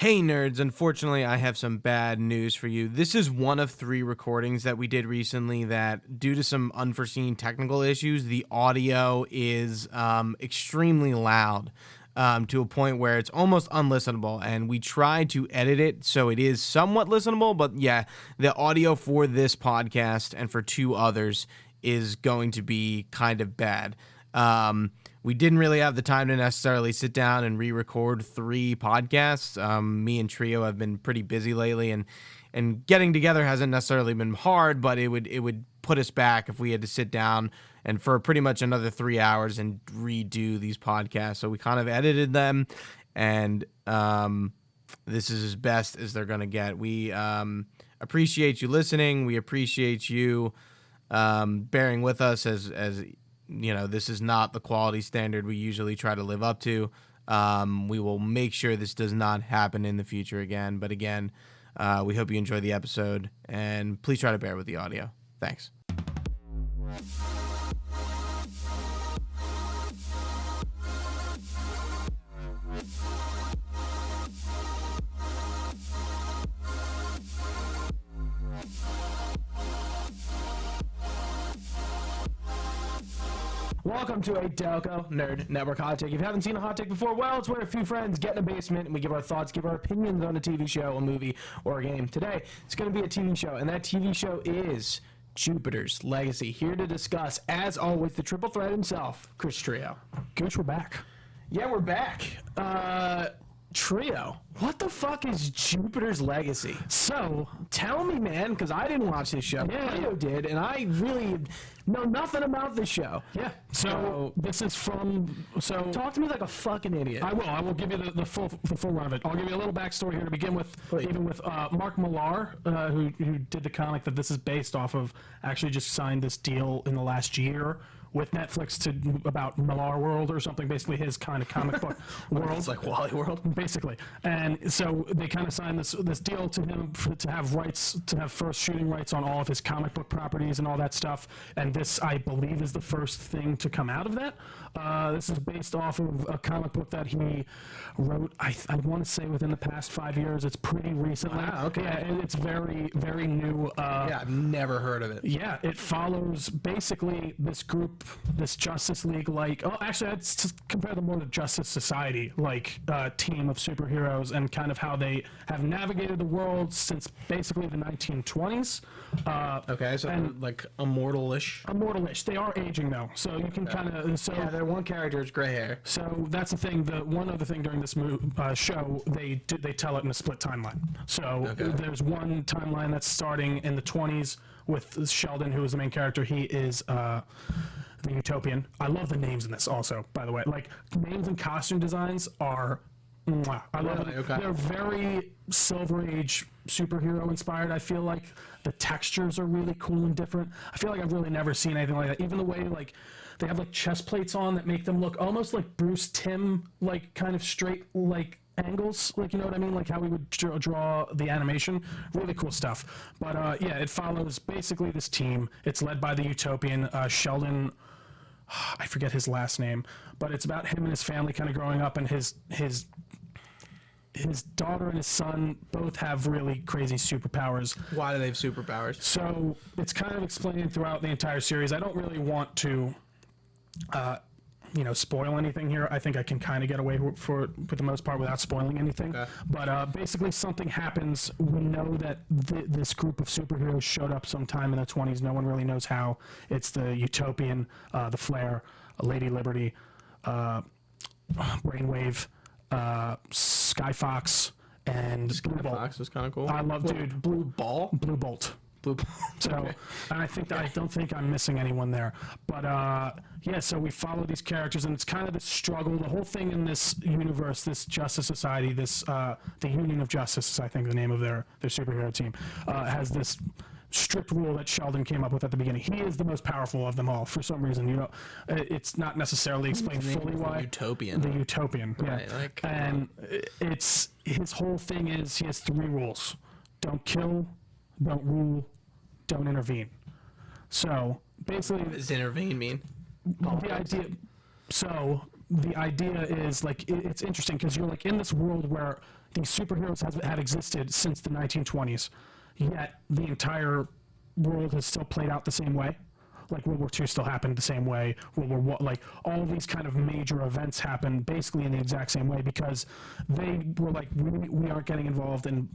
Hey nerds, unfortunately I have some bad news for you. This is one of 3 recordings that we did recently that, due to some unforeseen technical issues, the audio is extremely loud to a point where it's almost unlistenable, and we tried to edit it so it is somewhat listenable, but yeah, the audio for this podcast and for 2 others is going to be kind of bad. We didn't really have the time to necessarily sit down and re-record 3 podcasts. Me and Trio have been pretty busy lately, and getting together hasn't necessarily been hard, but it would put us back if we had to sit down and for pretty much another 3 hours and redo these podcasts. So we kind of edited them, and this is as best as they're going to get. We appreciate you listening. We appreciate you bearing with us as you know, this is not the quality standard we usually try to live up to. We will make sure this does not happen in the future again. But again, we hope you enjoy the episode, and please try to bear with the audio. Thanks. Welcome to a Delco Nerd Network Hot Take. If you haven't seen a hot take before, well, it's where a few friends get in a basement and we give our thoughts, give our opinions on a TV show, a movie, or a game. Today, it's going to be a TV show, and that TV show is Jupiter's Legacy. Here to discuss, as always, the triple threat himself, Chris Trio. Gooch, we're back. Yeah, we're back. Trio, what the fuck is Jupiter's Legacy? So, tell me, man, because I didn't watch this show. Yeah, Trio did, and I really know nothing about this show. Yeah. So this is from. So talk to me like a fucking idiot. I will. I will give you the full run of it. I'll give you a little backstory here to begin with. Please. Even with Mark Millar, who did the comic that this is based off of, actually just signed this deal in the last year with Netflix about Millar World or something, basically his kind of comic book world. It's like Wally World. Basically. And so they kind of signed this deal to him to have rights, to have first shooting rights on all of his comic book properties and all that stuff. And this, I believe, is the first thing to come out of that. This is based off of a comic book that he wrote, I want to say within the past 5 years. It's pretty recently. Wow, okay. Yeah, and it's very, very new. Yeah, I've never heard of it. Yeah, it follows basically this group, this Justice League, actually, I'd compare them more to Justice Society, team of superheroes, and kind of how they have navigated the world since basically the 1920s. Okay, so like immortal-ish. Immortal-ish. They are aging though, so you can kind of. So yeah, their one character is gray hair. So that's the thing. The one other thing during this show, they tell it in a split timeline. So there's one timeline that's starting in the 20s with Sheldon, who is the main character. He is the Utopian. I love the names in this also, by the way. Like, names and costume designs are mwah. I love it. Okay. They're very Silver Age superhero inspired. I feel like the textures are really cool and different. I feel like I've really never seen anything like that. Even the way they have chest plates on that make them look almost like Bruce Timm, kind of straight angles, you know what I mean, like how we would draw the animation. Really cool stuff. But yeah, it follows basically this team. It's led by the Utopian Sheldon. I forget his last name, but it's about him and his family kind of growing up, and his daughter and his son both have really crazy superpowers. Why do they have superpowers? So it's kind of explained throughout the entire series. I don't really want to spoil anything here. I think I can kind of get away for the most part without spoiling anything. Okay. But basically something happens. We know that this group of superheroes showed up sometime in the 20s. No one really knows how. It's the Utopian, the Flare, Lady Liberty, Brainwave, Skyfox, and Blue Bolt. Skyfox was kind of cool. I love, dude. Blue Bolt. So, and I don't think I'm missing anyone there. But yeah, so we follow these characters, and it's kind of the struggle. The whole thing in this universe, this Justice Society, the Union of Justice is, I think, the name of their superhero team, has this strict rule that Sheldon came up with at the beginning. He is the most powerful of them all for some reason. It's not necessarily explained fully why. Utopian. The Utopian, yeah. Right, and it's his whole thing is he has 3 rules: don't kill, don't rule, don't intervene. So basically, what does intervene mean? The idea is it's interesting because you're in this world where these superheroes have existed since the 1920s, yet the entire world has still played out the same way. Like World War II still happened the same way. World War I, like all these kind of major events happened basically in the exact same way because they were like, we aren't getting involved in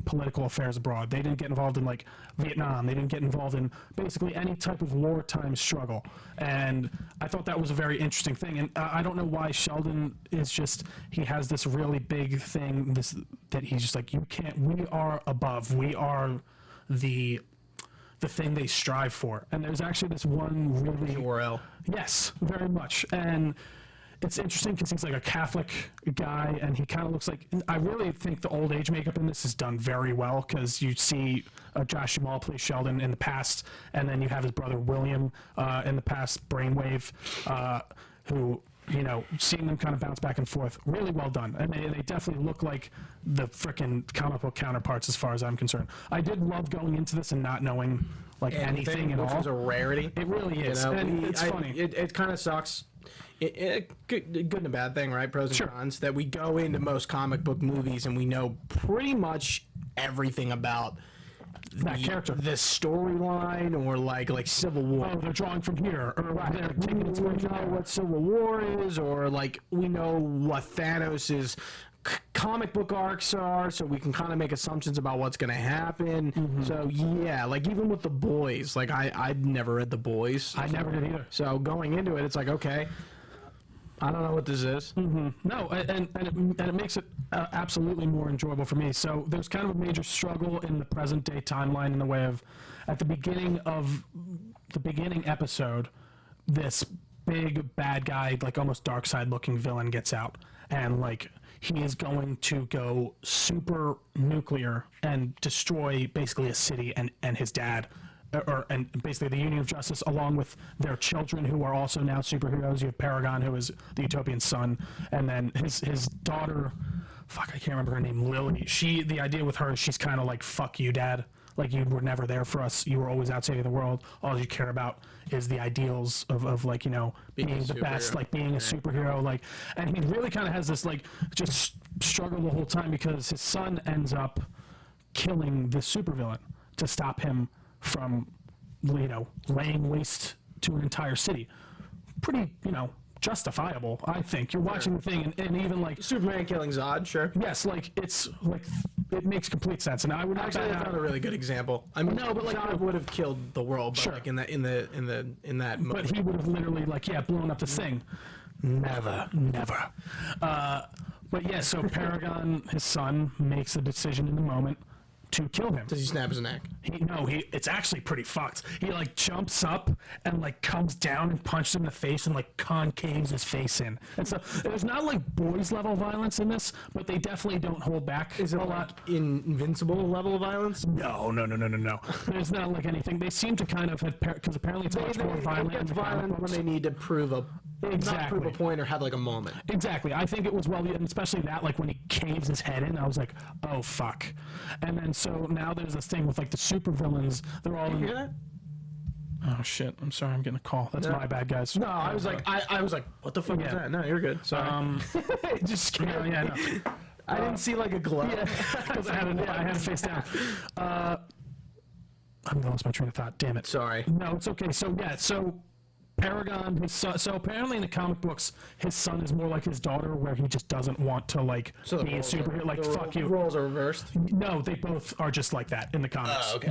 political affairs abroad. They didn't get involved in like Vietnam. They didn't get involved in basically any type of wartime struggle. And I thought that was a very interesting thing. And I don't know why Sheldon is just, he has this really big thing that he's just like, you can't, we are above. We are the thing they strive for. And there's actually this one really... Jor-El. Yes, very much. And it's interesting because he's like a Catholic guy, and he kind of looks like... I really think the old age makeup in this is done very well, because you see Josh Jamal play Sheldon in the past, and then you have his brother William in the past, Brainwave, who... You know, seeing them kind of bounce back and forth, really well done. And they definitely look like the frickin' comic book counterparts as far as I'm concerned. I did love going into this and not knowing, like, anything at all. Which was a rarity. It really is. You know, and it's funny. It kind of sucks. Good and a bad thing, right? Pros and cons. That we go into most comic book movies and we know pretty much everything about that character, the storyline, or like Civil War. Oh, they're drawing from here, or they're taking inspiration. We know what Civil War is, or like we know what Thanos's comic book arcs are, so we can kind of make assumptions about what's going to happen. So yeah, like even with The Boys, like I'd never read The Boys. I never did either. So going into it, it's like, okay, I don't know what this is. No, and it makes it absolutely more enjoyable for me. So there's kind of a major struggle in the present day timeline in the way of, at the beginning episode, this big bad guy, like almost dark side looking villain gets out, and like he is going to go super nuclear and destroy basically a city and his dad. And basically the Union of Justice, along with their children, who are also now superheroes. You have Paragon, who is the Utopian son, and then his daughter, fuck, I can't remember her name, Lily. The idea with her is she's kind of like, fuck you, Dad. Like, you were never there for us. You were always out saving the world. All you care about is the ideals of like, you know, being the best, like being a superhero. Like, and he really kind of has this, like, just struggle the whole time because his son ends up killing the supervillain to stop him from, you know, laying waste to an entire city. Pretty, you know, justifiable, I think. You're watching the thing, and even like Superman killing Zod, sure. Yes, like it's like it makes complete sense, and I would not. Actually, that's not a really good example. I mean, no, but like Zod would have killed the world, but like in that moment. But he would have literally like blown up the thing. Never. But yeah, so Paragon, his son, makes the decision in the moment to kill him. Does he snap his neck? It's actually pretty fucked. He like jumps up and like comes down and punches him in the face and like concaves his face in. And so there's not like boys level violence in this, but they definitely don't hold back. Is it a lot Invincible level of violence? No. There's not like anything. They seem to kind of have, because apparently it's much more violent. It gets violent when they need to prove a point or have like a moment. Exactly. I think it was and especially that, like when he caves his head in, I was like, oh fuck. And then so now there's this thing with like the supervillains. They're all. Did you hear that? Oh shit! I'm sorry. I'm getting a call. That's my bad, guys. No, I was like, I was like, what the fuck is that? No, you're good. Sorry. Just scared. Yeah, no. I didn't see like a glow. Because I had it face down. I'm gonna lose my train of thought. Damn it. Sorry. No, it's okay. So Paragon, his son, so apparently in the comic books, his son is more like his daughter, where he just doesn't want to like be a superhero. Like fuck you. The roles are reversed. No, they both are just like that in the comics. Oh, okay.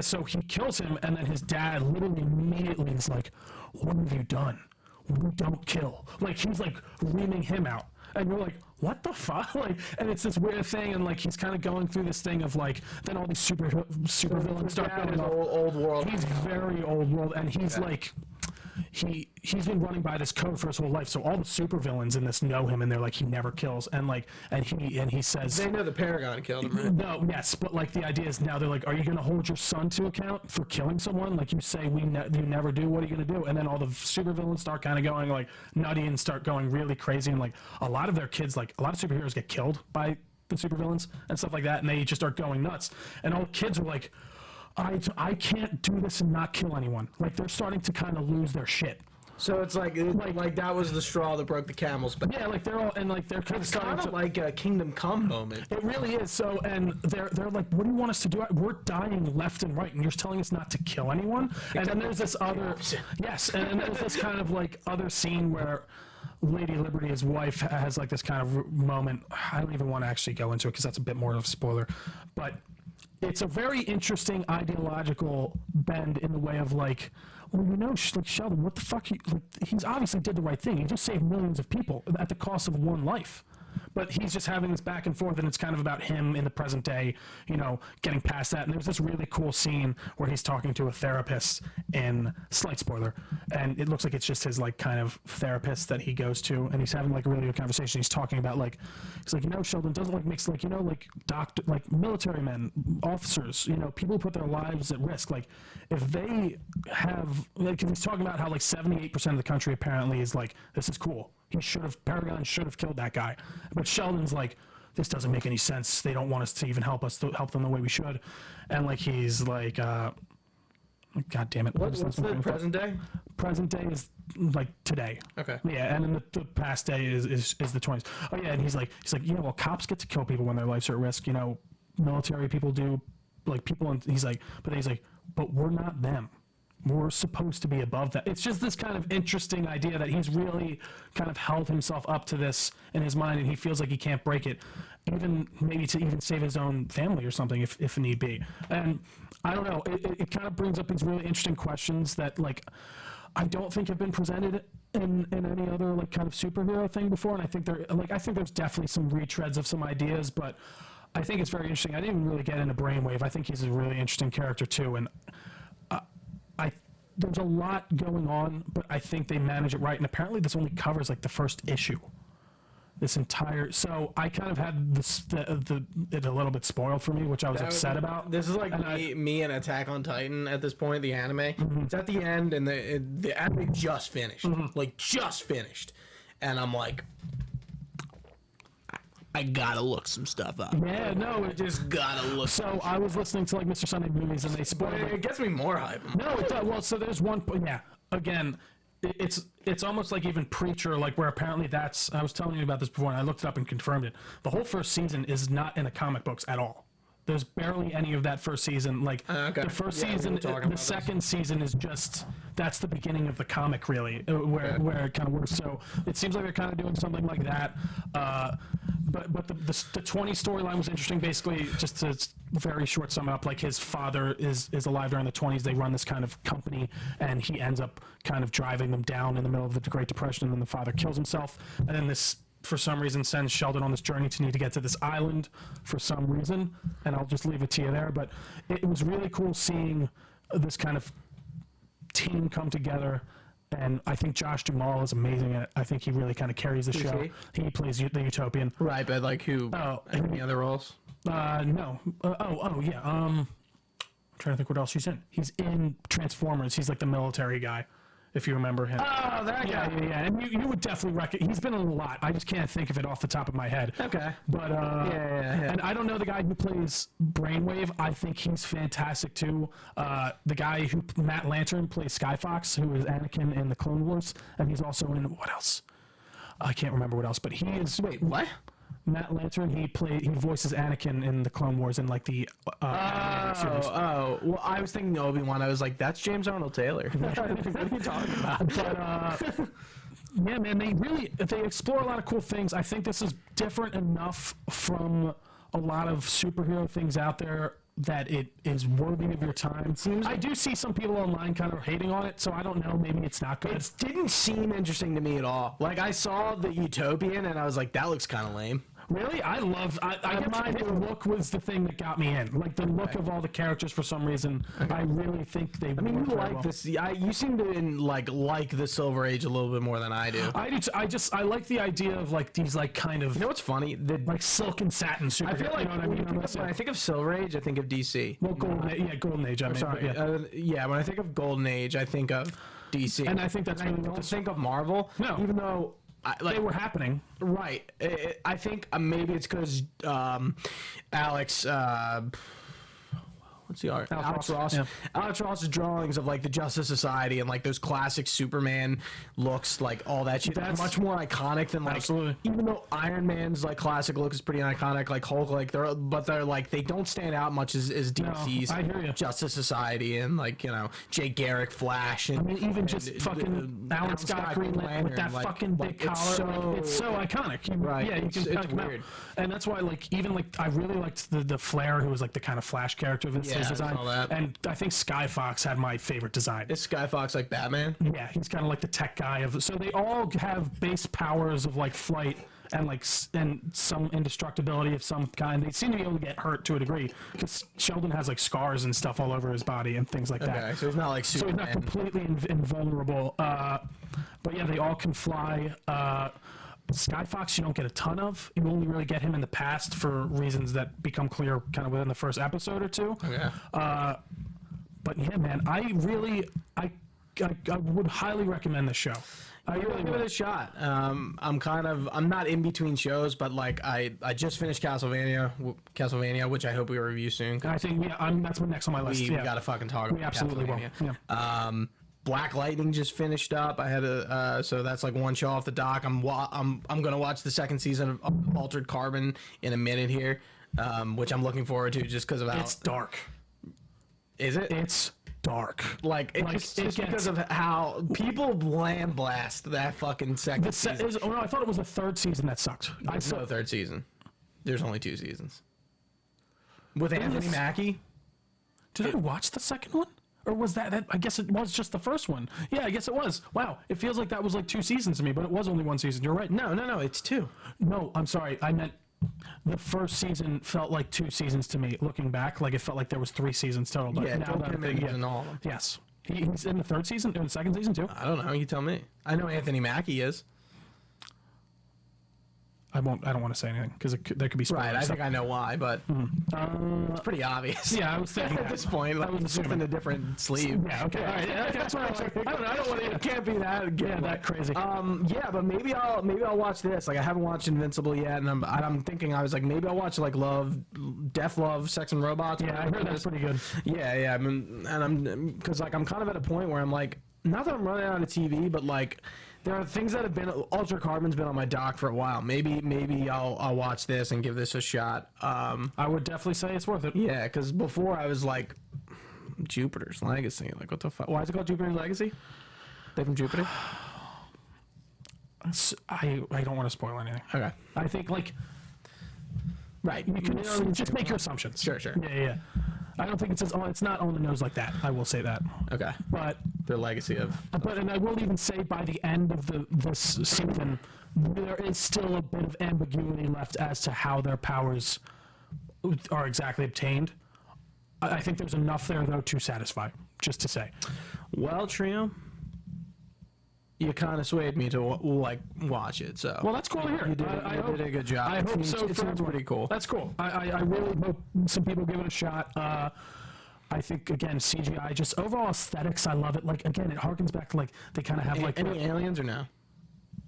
So he kills him, and then his dad literally immediately is like, "What have you done? We don't kill." Like he's like reaming him out, and you're like, what the fuck? Like, and it's this weird thing, and like he's kind of going through this thing of like, then all these super villains start going off. Old world. He's very old world, and he's like, he's been running by this code for his whole life. So all the supervillains in this know him, and they're like, he never kills, and he says they know the Paragon killed him, right? No, yes, but like the idea is now they're like, are you going to hold your son to account for killing someone? Like you say you never do. What are you going to do? And then all the supervillains start kind of going like nutty and start going really crazy, and like a lot of their kids, like a lot of superheroes get killed by the supervillains and stuff like that, and they just start going nuts, and all the kids are like, I can't do this and not kill anyone. Like they're starting to kind of lose their shit. So it's like that was the straw that broke the camel's back. Yeah, like they're all and like they're kind of starting to Like a Kingdom Come moment. It really is. So, and they're like, what do you want us to do? We're dying left and right, and you're telling us not to kill anyone. And then there's this other, yes, and then there's this kind of like other scene where Lady Liberty, his wife, has like this kind of moment. I don't even want to actually go into it because that's a bit more of a spoiler, but it's a very interesting ideological bend in the way of like, well, you know, like Sheldon, what the fuck? He's obviously did the right thing. He just saved millions of people at the cost of one life. But he's just having this back and forth, and it's kind of about him in the present day, you know, getting past that. And there's this really cool scene where he's talking to a therapist in, slight spoiler, and it looks like it's just his, like, kind of therapist that he goes to, and he's having, like, a really good conversation. He's talking about, like, he's like, you know, Sheldon doesn't, like, mix, like, you know, like, like, military men, officers, you know, people who put their lives at risk. Like, if they have, like, he's talking about how, like, 78% of the country apparently is like, this is cool. Paragon should have killed that guy. But Sheldon's like, this doesn't make any sense. They don't want us to even help them the way we should. And like, he's like, God damn it. What's the present day? Present day is like today. Okay. Yeah, and then the past day is the 20s. Oh yeah, and he's like, you know, well, cops get to kill people when their lives are at risk. You know, military people do, like people. And he's like, but we're not them. We're supposed to be above that. It's just this kind of interesting idea that he's really kind of held himself up to this in his mind, and he feels like he can't break it, even maybe to even save his own family or something if need be. And I don't know, it kind of brings up these really interesting questions that, like, I don't think have been presented in any other, like, kind of superhero thing before. And I think there's definitely some retreads of some ideas, but I think it's very interesting. I didn't even really get into Brainwave. I think he's a really interesting character too, and there's a lot going on, but I think they manage it right. And apparently this only covers like the first issue. This entire, so I kind of had it a little bit spoiled for me, which I was upset about. This is like me and Attack on Titan at this point, the anime. Mm-hmm. It's at the end, and the anime just finished, like just finished, and I'm like, I gotta look some stuff up. Yeah, no, it just gotta look. So I was listening to like Mr. Sunday Movies, and they spoiled it. It gets me more hype. No, it does. Well, so there's one. Yeah, again, it's almost like even Preacher, like where apparently I was telling you about this before, and I looked it up and confirmed it. The whole first season is not in the comic books at all. There's barely any of that first season. Like the first season, the second season is just that's the beginning of the comic, really, where it kind of works. So it seems like they're kind of doing something like that. But the 20 storyline was interesting. Basically, just to very short sum up, like his father is alive during the 20s. They run this kind of company, and he ends up kind of driving them down in the middle of the Great Depression. And then the father kills himself, and then this, for some reason, sends Sheldon on this journey to need to get to this island for some reason, and I'll just leave it to you there. But it was really cool seeing this kind of team come together, and I think Josh Duhamel is amazing at it. I think he really kind of carries the show. He plays the Utopian. Right, but like who? Any other roles? No. Yeah. I'm trying to think what else he's in. He's in Transformers. He's like the military guy, if you remember him. Oh, that guy. Yeah. And you would definitely recognize. He's been in a lot. I just can't think of it off the top of my head. Okay. But yeah. And I don't know the guy who plays Brainwave. I think he's fantastic too. The guy who Matt Lantern plays Skyfox, who is Anakin in the Clone Wars, and he's also in what else? I can't remember what else, but he is. Wait, what? Matt Lantern, he voices Anakin in the Clone Wars in like the series. Well, I was thinking Obi-Wan. I was like, that's James Arnold Taylor. What are you talking about? But yeah, man, they explore a lot of cool things. I think this is different enough from a lot of superhero things out there that it is worthy of your time. I do see some people online kind of hating on it, so I don't know, maybe it's not good. It didn't seem interesting to me at all. Like, I saw the Utopian, and I was like, that looks kind of lame. Really? I guess the look was the thing that got me in. Like, the look of all the characters, for some reason, I really think they. I mean, you like this. You seem to like the Silver Age a little bit more than I do. I do. I like the idea of like these like kind of. You know what's funny? Like silk and satin superhero. I feel like you know what I mean. When I think of Silver Age, I think of DC. Well, Golden Age. I'm sorry. Yeah. When I think of Golden Age, I think of DC. And I think that's. I don't think of Marvel. No. Even though. They were happening. Right. I think maybe it's because Alex, what's the art? Alex Ross. Yeah. Alex Ross's drawings of like the Justice Society and like those classic Superman looks, like all that shit. That's much more iconic than like. Absolutely. Even though Iron Man's like classic look is pretty iconic, like Hulk, like they're like they don't stand out much as DC's I hear you. Justice Society and like Jay Garrick, Flash, and I mean, even just fucking Alan Scott Green Lantern with that like, fucking big collar. It's so iconic. Right. Yeah, you can It's cut him out. weird. And that's why, like, even like I really liked the Flair, who was like the kind of Flash character of his design. saw that. And I think Sky Fox had my favorite design. Is Sky Fox like Batman? Yeah, he's kind of like the tech guy of. So they all have base powers of like flight and like and some indestructibility of some kind. They seem to be able to get hurt to a degree because Sheldon has like scars and stuff all over his body and things like that. Okay, so he's not like So he's Superman. not completely invulnerable. But yeah, they all can fly. Sky Fox, you don't get a ton of. You only really get him in the past for reasons that become clear kind of within the first episode or two. Okay. But yeah, man, I would highly recommend this show. I really give it a shot. I'm not in between shows, but like I just finished Castlevania, which I hope we review soon. I think that's next on my list. We Yeah. gotta fucking talk about We absolutely will. Castlevania. Yeah. Black Lightning just finished up. I had so that's like one show off the dock. I'm gonna watch the second season of Altered Carbon in a minute here, which I'm looking forward to just because of how It's dark. Is it? It's dark. It's because of how people bland blast that fucking second season. No, I thought it was the third season that sucked. I saw the third season. There's only 2 seasons. With Anthony Mackie. Did I watch the second one? Or was that? I guess it was just the first one. Yeah, I guess it was. Wow, it feels like that was like 2 seasons to me, but it was only 1 season. You're right. No, it's 2. No, I'm sorry. I meant the first season felt like 2 seasons to me. Looking back, like it felt like there was 3 seasons total. But Yeah, now Joel that I'm Kinnaman thinking, was in all of them. Yes, he's in the third season, in the second season too. I don't know. You tell me. I know Anthony Mackie is. I don't want to say anything because there could be spoilers. Right, I think I know why, but it's pretty obvious. Yeah, I was thinking at this point, like, it's just in a different sleeve. Yeah. Okay. All right. Yeah, okay, that's what I was like. I don't want to. It can't be that. Yeah, that crazy. Yeah, but maybe I'll watch this. Like I haven't watched Invincible yet, and I'm thinking I was like maybe I'll watch like Death, Love, Sex and Robots. Yeah, I heard that's pretty good. Yeah. I'm because like I'm kind of at a point where I'm like, not that I'm running out of TV, but like there are things that have been Ultra Carbon's been on my dock for a while. Maybe I'll watch this and give this a shot. I would definitely say it's worth it. Yeah, because before I was like Jupiter's Legacy. Like what the fuck? Why is it called Jupiter's Legacy? They from Jupiter? I don't want to spoil anything. Okay. I think like Right. you can just make your assumptions. Sure. Yeah. I don't think it's not on the nose like that. I will say that. Okay. But The legacy of. and I will even say by the end of this season, there is still a bit of ambiguity left as to how their powers are exactly obtained. I think there's enough there though to satisfy. Just to say. Well, Trio, you kind of swayed me to like watch it. So. Well, that's cool to hear. You did, you did a good job. I hope so. It seems pretty cool. That's cool. I really hope some people give it a shot. I think again CGI, just overall aesthetics. I love it. Like again, it harkens back to like they kind of have like any aliens or no?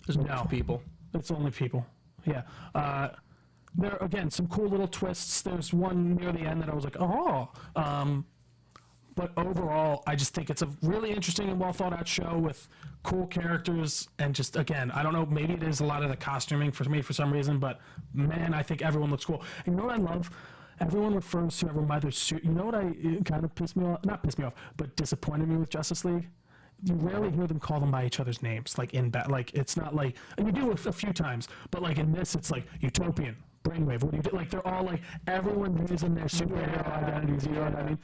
There's No. people. It's only people. Yeah. There again some cool little twists. There's one near the end that I was like, oh. But overall, I just think it's a really interesting and well thought out show with cool characters and just again, I don't know, maybe it is a lot of the costuming for me for some reason, but man, I think everyone looks cool. And you know what I love? Everyone refers to everyone by their suit. You know what it kind of pissed me off? Not pissed me off, but disappointed me with Justice League. You rarely hear them call them by each other's names, like in like it's not like, and you do a few times, but like in this, it's like Utopian, Brainwave. What do you do? Like they're all like everyone using their superhero identities. You know what I mean?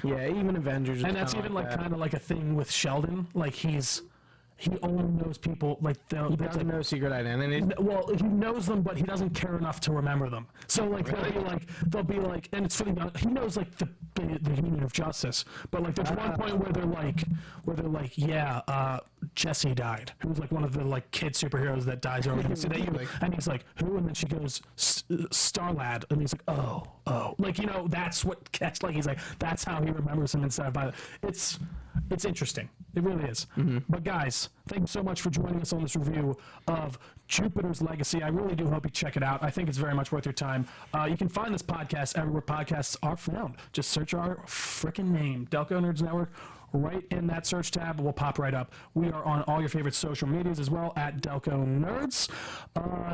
Yeah, even Avengers. And that's even like kind of like a thing with Sheldon. Like he only knows people like he doesn't know secret identity. well, he knows them, but he doesn't care enough to remember them. So like they'll be like, and it's funny. He knows like the Union of Justice, but like there's one point where they're like, yeah, Jesse died, who was like one of the like kid superheroes that dies early. And he's like, who? And then she goes, Starlad, and he's like, oh, like that's what catch. Like he's like, that's how he remembers him instead of by. It's interesting. It really is. But guys. guys, thank you so much for joining us on this review of Jupiter's Legacy. I really do hope you check it out. I think it's very much worth your time. You can find this podcast everywhere podcasts are found. Just search our freaking name, Delco Nerds Network. Right in that search tab, will pop right up. We are on all your favorite social medias as well at Delco Nerds.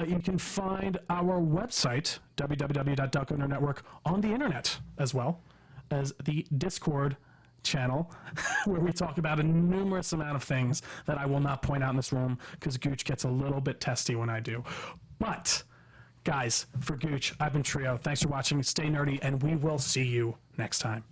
You can find our website, www.delconerdnetwork, on the internet as well as the Discord channel where we talk about a numerous amount of things that I will not point out in this room because Gooch gets a little bit testy when I do. But guys, for Gooch, I've been Trio. Thanks for watching. Stay nerdy, and we will see you next time.